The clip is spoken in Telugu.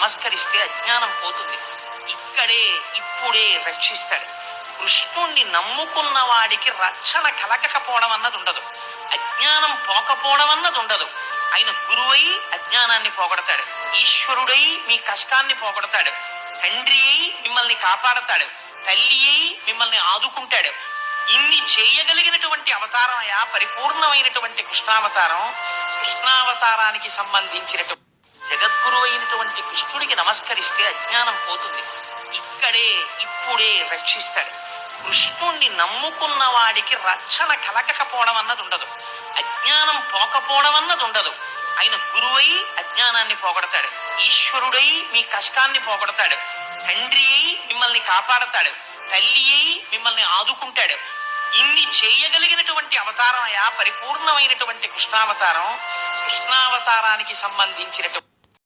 నమస్కరిస్తే అజ్ఞానం పోతుంది. ఇక్కడే ఇప్పుడే రక్షిస్తాడు. కృష్ణుణ్ణి నమ్ముకున్న వాడికి రక్షణ కలగకపోవడం అన్నది ఉండదు, అజ్ఞానం పోకపోవడం అన్నది ఉండదు. ఆయన గురువై అజ్ఞానాన్ని పోగొడతాడు, ఈశ్వరుడై మీ కష్టాన్ని పోగొడతాడు, తండ్రి అయి మిమ్మల్ని కాపాడతాడు, తల్లి అయి మిమ్మల్ని ఆదుకుంటాడు. ఇన్ని చేయగలిగినటువంటి అవతారం అయా పరిపూర్ణమైనటువంటి కృష్ణావతారం. కృష్ణావతారానికి సంబంధించినటువంటి జగద్గురు అయినటువంటి కృష్ణుడికి నమస్కరిస్తే అజ్ఞానం పోతుంది. ఇక్కడే ఇప్పుడే రక్షిస్తాడు. కృష్ణుణ్ణి నమ్ముకున్న వాడికి రక్షణ కలగకపోవడం అన్నది ఉండదు, అజ్ఞానం పోకపోవడం అన్నది ఉండదు. ఆయన గురువై అజ్ఞానాన్ని పోగొడతాడు, ఈశ్వరుడై మీ కష్టాన్ని పోగొడతాడు, తండ్రి అయి మిమ్మల్ని కాపాడతాడు, తల్లి అయి మిమ్మల్ని ఆదుకుంటాడు. ఇన్ని చేయగలిగినటువంటి అవతారం అయా పరిపూర్ణమైనటువంటి కృష్ణావతారం. కృష్ణావతారానికి సంబంధించినటువంటి